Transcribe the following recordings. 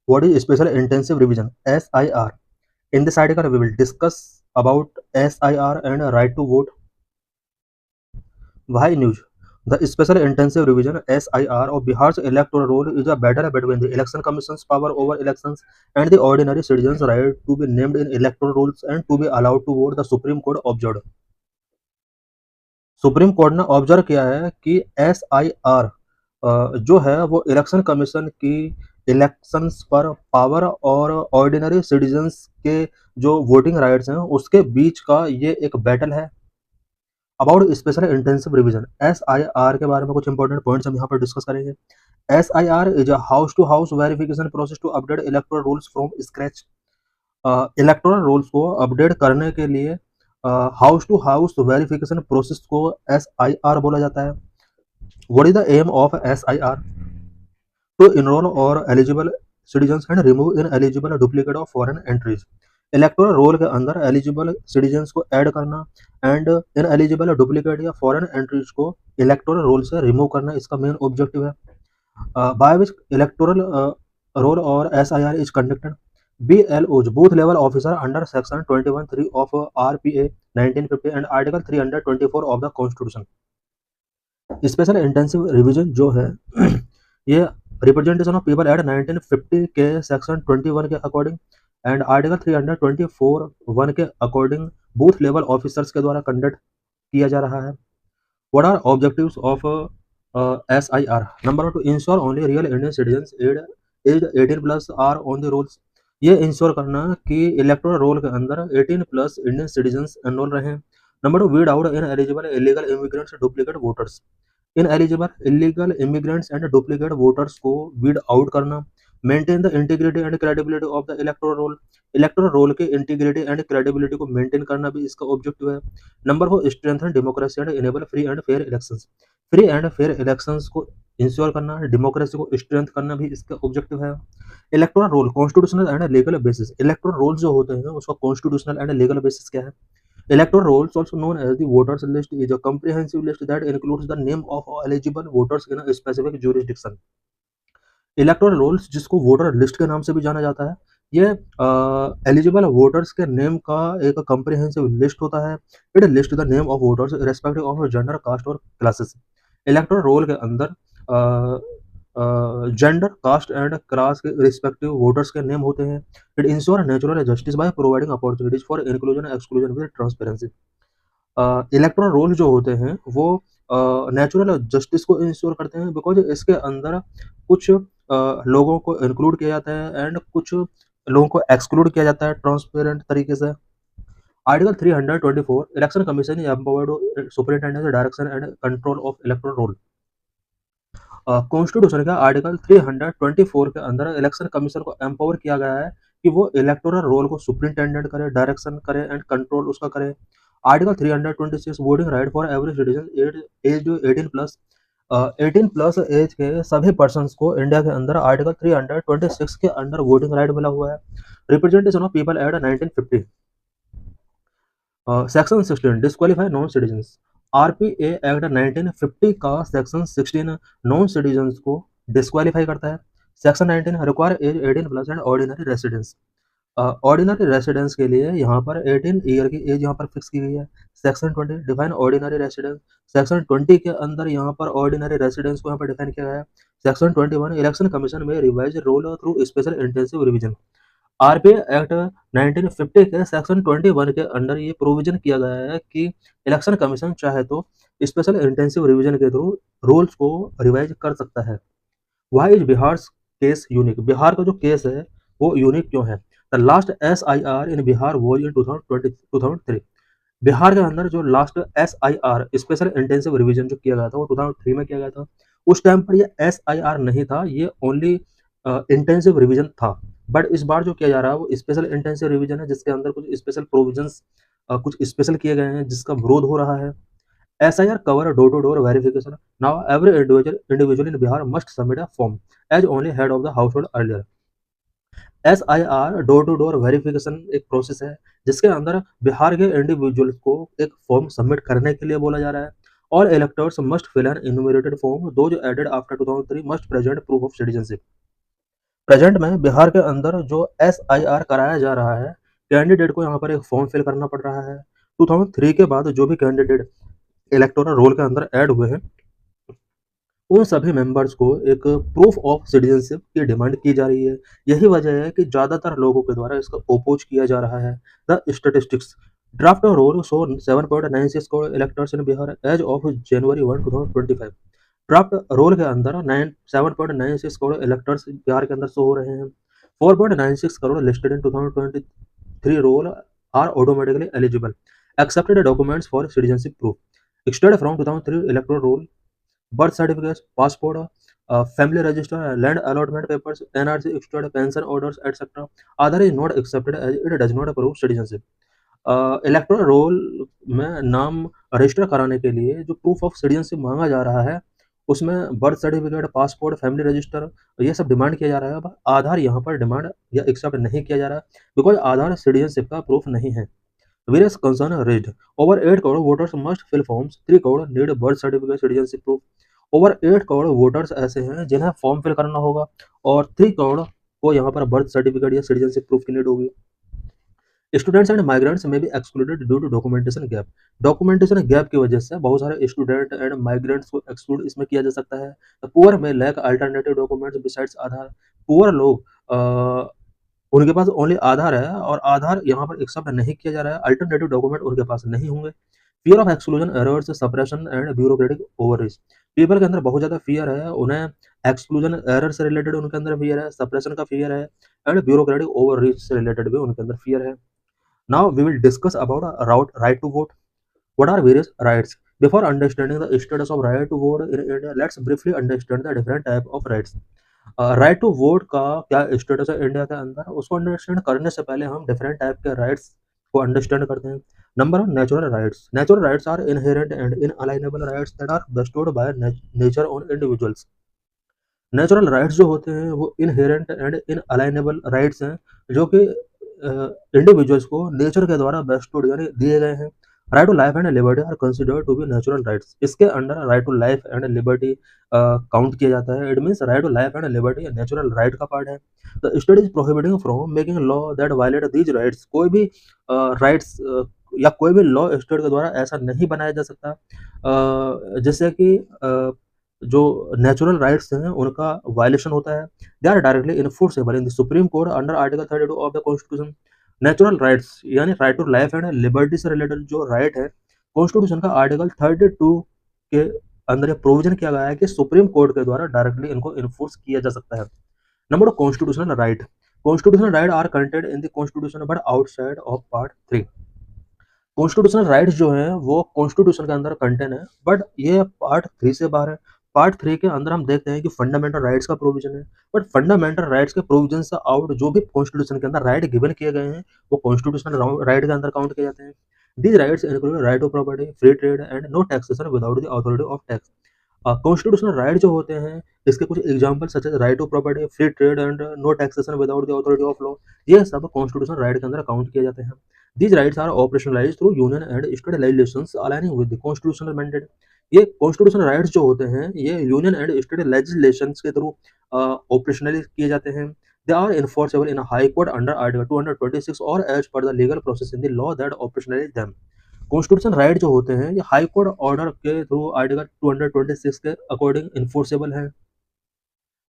What is special intensive revision? SIR. In this article, we will discuss about SIR and right to vote. Why news? The special intensive revision SIR of Bihar's electoral role is a battle between the election commission's power over elections and the ordinary citizens' right to be named in electoral rolls and to be allowed to vote. The Supreme Court observed. Supreme court ने observe किया है कि SIR जो है वो election commission की elections पर power और ऑर्डिनरी सिटीजन्स के जो वोटिंग राइट्स हैं उसके बीच का ये एक बैटल है। About special intensive revision SIR के बारे में कुछ इंपॉर्टेंट पॉइंट्स हम यहाँ पर डिस्कस करेंगे। SIR is a house to house verification process to update electoral rolls from scratch. Electoral rolls को अपडेट करने के लिए house to house verification process को SIR बोला जाता है। What is the aim of SIR? To enrol all eligible citizens and remove ineligible duplicate of foreign entries. Electoral roll के अंदर एलिजिबल सिटीजन्स को ऐड करना एंड इन एलिजिबल डुप्लीकेट या foreign entries को electoral role से remove करना इसका main objective है। बाय विच इलेक्टोरल रोल और SIR is conducted. BLOs, booth level officer under section 21(3) of RPA 1950 and article 324 of the Constitution। Special intensive revision जो है ये रिप्रेजेंटेशन ऑफ पीपल एक्ट 1950 के section 21 के according and article 324 1 के according booth level officers के द्वारा conduct किया जा रहा है। What are objectives of SIR? Number 1, to ensure only real Indian citizens age 18+ are on the rolls. ये इंश्योर करना कि इलेक्टोरल रोल के अंदर 18+ इंडियन सिटीजन्स एनरोल रहे। Number 2, weed out ineligible illegal immigrants duplicate voters. Ineligible illegal immigrants and duplicate voters को weed out करना। Maintain the integrity and credibility of the electoral roll. Electoral roll के integrity and credibility को maintain करना भी इसका objective है। Number 4, strengthen democracy and enable free and fair elections. Free and fair elections को ensure करना, democracy को strength करना भी इसका ऑब्जेक्टिव है। Electoral roll constitutional and legal basis. Electoral roll जो होते हैं उसका कॉन्स्टिट्यूशनल एंड लीगल बेसिस क्या है? Electoral rolls, also known as the voters list, is a comprehensive list that includes the name of all eligible voters in a specific jurisdiction। Electoral rolls जिसको voter list के नाम से भी जाना जाता है, ये एलिजिबल वोटर्स के नेम का एक कम्प्रिहेंसिव लिस्ट होता है। It list the name of voters respective of gender, caste और क्लासेस। इलेक्टोरल रोल के अंदर जेंडर, कास्ट एंड क्लास के रिस्पेक्टिव वोटर्स के नेम होते हैं। It ensure natural justice by providing opportunities for inclusion exclusion with transparency. Electoral roll जो होते हैं वो नेचुरल जस्टिस को इंश्योर करते हैं बिकॉज इसके अंदर कुछ लोगों को इंक्लूड किया जाता है एंड कुछ लोगों को एक्सक्लूड किया जाता है ट्रांसपेरेंट तरीके से। Article 324, election commission is empowered superintendent direction and control of electoral roll. Constitution का आर्टिकल 324 के अंदर इलेक्शन कमीशन को एम्पावर किया गया है कि वो इलेक्टोरल रोल को सुपरिटेंडेंट करे, डायरेक्शन करे एंड कंट्रोल उसका करे। Article 326, voting right for every citizen age 18+। 18+ age के सभी पर्सन्स को इंडिया के अंदर आर्टिकल 326 के अंदर वोटिंग राइट मिला हुआ है। Representation of people act 1950। Section 16, disqualify non citizens. RPA act 1950 का सेक्शन 16 नॉन सिटीजन्स को डिस्क्वालीफाई करता है। Section 19, require age 18+ and ordinary residence. Ordinary residence के लिए यहाँ पर 18 ईयर की एज यहाँ पर फिक्स की गई है। Section 20, define ordinary residence. Section 20 के अंदर यहाँ पर ऑर्डिनरी रेसिडेंस को यहाँ पर डिफाइन किया गया है। सेक्शन 21, इलेक्शन कमीशन में revise roll through special intensive revision. RPA act 1950 के सेक्शन 21 के अंडर ये प्रोविजन किया गया है कि इलेक्शन कमीशन चाहे तो स्पेशल इंटेंसिव रिवीजन के थ्रू रूल्स को रिवाइज कर सकता है। Why is Bihar case unique? Bihar का जो केस है वो यूनिक क्यों है? The last SIR in Bihar was in 2003। Bihar के अंदर जो last SIR special intensive revision जो किया गया था वो 2003 में किया गया था। उस टाइम पर ये SIR नहीं था, ये ओनली इंटेंसिव रिवीजन था। बट इस बार जो किया जा रहा है वो स्पेशल इंटेंसिव रिवीजन है जिसके अंदर कुछ स्पेशल प्रोविजंस कुछ स्पेशल किए गए हैं जिसका विरोध हो रहा है। SIR cover door-to-door verification. Now every individual in Bihar must submit a form as only head of the household earlier। SIR door to door verification एक प्रोसेस है जिसके अंदर बिहार के इंडिविजुअल्स को एक फॉर्म सबमिट करने के लिए बोला जा रहा है। All electors must fill an enumerated form. Those added after 2003 must present proof of citizenship। Present में बिहार के अंदर जो SIR कराया जा रहा है, कैंडिडेट को यहाँ पर एक फॉर्म फिल करना पड़ रहा है। 2003 के बाद जो भी कैंडिडेट इलेक्टोरल रोल के अंदर ऐड हुए हैं, उन सभी मेंबर्स को एक प्रूफ ऑफ सिटीजनशिप की डिमांड की जा रही है। यही वजह है कि ज़्यादातर लोगों के द्वारा इसका ओपोज किया जा रहा है। The statistics draft roll show 7.96 crore electors in Bihar as of January 1, 2025। Draft roll के अंदर 7.96 करोड़ इलेक्टर्स बिहार के अंदर शो हो रहे हैं। 4.96 crore listed in 2023 roll are automatically eligible accepted documents for citizenship proof extend from 2003 electoral roll birth certificates, passport, family register, land allotment papers, NRC, extra pension orders, etc. Aadhaar is not accepted as it does not approve citizenship. Electoral roll में नाम register कराने के लिए जो proof of citizenship मांगा जा रहा है, उसमें birth certificate, passport, family register, ये सब डिमांड किया जा रहा है। अब आधार यहाँ पर डिमांड या एक्सेप्ट नहीं किया जा रहा है, बिकॉज आधार सिटीजनशिप का प्रूफ नहीं है। Various concern raised. Over 8 crore voters must fill forms. 3 crore need birth certificate citizenship proof. Over 8 crore voters ऐसे हैं जिन्हें फॉर्म फिल करना होगा और 3 करोड़ को यहाँ पर बर्थ सर्टिफिकेट या सिटीजनशिप प्रूफ की नीड होगी। स्टूडेंट्स एंड माइग्रेंट्स में भी excluded due to documentation gap. Documentation gap की वजह से बहुत सारे स्टूडेंट एंड माइग्रेंट्स को एक्सक्लूड इसमें किया जा सकता है। पुअर में lack alternative documents besides Aadhaar. Poor लोग उनके पास ओनली आधार है और आधार यहाँ पर एक्सेप्ट नहीं किया जा रहा है, अल्टरनेटिव डॉक्यूमेंट उनके पास नहीं होंगे। Fear of exclusion errors suppression and bureaucratic overreach. People के अंदर बहुत ज़्यादा फियर है, उन्हें एक्सक्लूजन एरर से रिलेटेड उनके अंदर फियर है, सप्रेशन का फियर है एंड ब्यूरोक्रेटिक ओवररीच से रिलेटेड भी उनके अंदर फियर है। Now we will discuss about right to vote. What are various rights? Before understanding the status of right to vote in India, let's briefly understand the different type of rights. Right to vote का क्या status है India के अंदर, उसको understand करने से पहले हम डिफरेंट टाइप के राइट्स को अंडरस्टैंड करते हैं। Number 1, natural rights. Natural rights are inherent and inalienable rights that are bestowed by nature on individuals. Natural rights जो होते हैं वो इनहेरेंट एंड इनअलाइनेबल राइट्स हैं जो कि इंडिविजुअल्स को नेचर के द्वारा बेस्टोड यानी दिए गए हैं। Right to life and liberty are considered to be natural rights. इसके under right to life and liberty count किया जाता है। It means right to life and liberty natural right का पार्ट है। The state is prohibiting from making law that violate these rights. कोई भी rights या कोई भी लॉ स्टेट के द्वारा ऐसा नहीं बनाया जा सकता जिससे कि जो नेचुरल राइट्स हैं उनका वायलेशन होता है। They are directly enforceable in the Supreme Court under article 32 of the constitution. Natural rights यानी right to life and liberty से रिलेटेड जो राइट है, कॉन्स्टिट्यूशन का आर्टिकल 32 के अंदर ये प्रोविजन किया गया है कि सुप्रीम कोर्ट के द्वारा डायरेक्टली इनको इन्फोर्स किया जा सकता है। Number 2, constitutional right. Constitutional right are content in the constitution but outside of part 3। Constitutional rights जो है वो कॉन्स्टिट्यूशन के अंदर कंटेंट है बट ये पार्ट 3 से बाहर है। पार्ट 3 के अंदर हम देखते हैं कि फंडामेंटल राइट्स का प्रोविजन है, बट फंडामेंटल राइट्स के प्रोविजन से आउट जो भी कॉन्स्टिट्यूशन के अंदर राइट गिवन किए गए हैं वो कॉन्स्टिट्यूशनल राइट के अंदर काउंट किए जाते हैं। These rights include right to property, free trade and no taxation without the authority of tax. Constitutional right जो होते हैं इसके कुछ example such as right to property, free trade and no taxation without the authority of law, ये सब constitutional right के अंदर count किए जाते हैं। These rights are operationalised through union and state legislations aligning with the constitutional mandate. ये constitutional rights जो होते हैं ये यूनियन एंड स्टेट लेजिस्लेशंस के थ्रू ऑपरेशनलाइज किए जाते हैं। They are enforceable in high court under article 226 और as per the legal process in the law that operationalise them. Constitution right जो होते हैं ये हाई कोर्ट ऑर्डर के थ्रू आर्टिकल 226 के अकॉर्डिंग इन्फोर्सेबल है।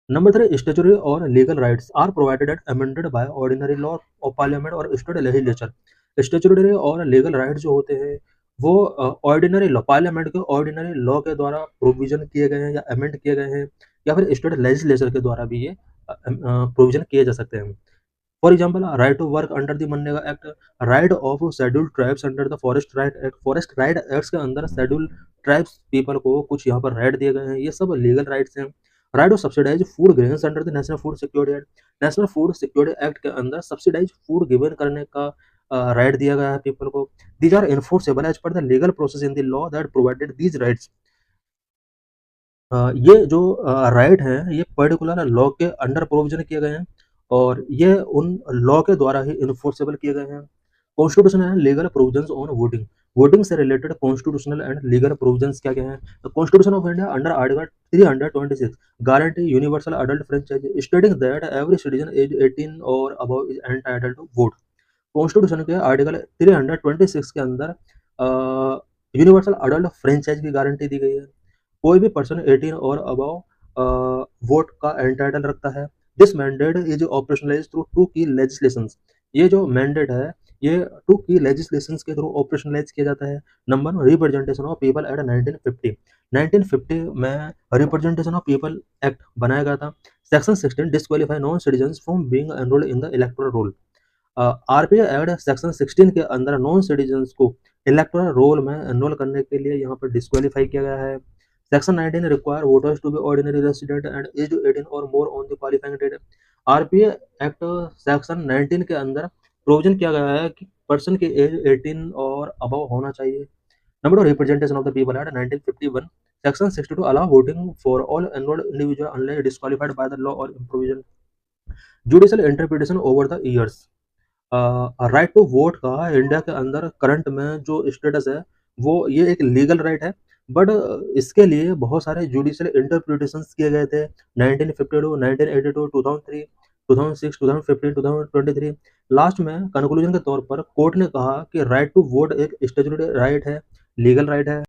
नंबर 3, स्टैट्यूटरी और legal rights are provided and amended by ordinary law of parliament और state legislature. Statutory और लीगल राइट्स जो होते हैं वो ऑर्डिनरी लॉ, पार्लियामेंट के ऑर्डिनरी लॉ के द्वारा प्रोविजन किए गए हैं या अमेंड किए गए हैं या फिर स्टेट लेजिस्लेचर के द्वारा भी ये प्रोविजन किए जा सकते हैं। For example, right to work under the MNREGA act, right of scheduled tribes under the forest right act. Forest right act के अंदर शेड्यूल्ड ट्राइब्स पीपल को कुछ यहाँ पर राइट दिए गए हैं, ये सब लीगल राइट्स हैं। Right to subsidise food grains under the national food security act. National food security act के अंदर सब्सिडाइज फूड गिवन करने का राइट दिया गया है पीपल को। These are enforceable as per the legal process in the law that provided these rights. ये जो राइट हैं ये पर्टिकुलर लॉ के अंडर प्रोविजन किए गए हैं और ये उन लॉ के द्वारा ही इन्फोर्सेबल किए गए हैं। कॉन्स्टिट्यूशन है legal provisions on voting. Voting से related constitutional and legal provisions क्या क्या है। Constitution of India under article 326 guarantee universal adult franchise stating that every citizen age 18 और above is entitled to vote. Constitution के article 326 के अंदर universal adult franchise की guarantee दी गई है। कोई भी पर्सन 18 और अबव वोट का एंटाइटल रखता है। This mandate is operationalise through two key legislations. ये जो मैंडेट है ये टू की लेजिस्लेशंस के थ्रू ऑपरेशनलाइज किया जाता है। Number one, representation of people act 1950। 1950 में रिप्रेजेंटेशन ऑफ पीपल एक्ट बनाया गया था। Section 16 disqualify non citizen from being enrolled in the electoral roll. RPI act section 16 के अंदर नॉन सिटीजन्स को इलेक्टोरल रोल में एनरोल करने के लिए यहाँ पर डिस्क्वालीफाई किया गया है। Section 19 require voters to be ordinary resident and age 18 और more on the qualifying date. RPI act section 19 के अंदर प्रोविजन किया गया है कि पर्सन की एज 18 और अबव होना चाहिए। Number of representation of the people act 1951 section 62 allow voting for all enrolled individual unless disqualified by the law और provision. Judicial interpretation over the years. Right to vote का India के अंदर current में जो status है वो ये एक लीगल राइट है, बट इसके लिए बहुत सारे जुडिशियल इंटरप्रिटेशंस किए गए थे 1952, 1982, 2003, 2006, 2015, 2023। लास्ट में कंक्लूजन के तौर पर कोर्ट ने कहा कि राइट टू वोट एक स्टेचुटरी राइट है, लीगल राइट है।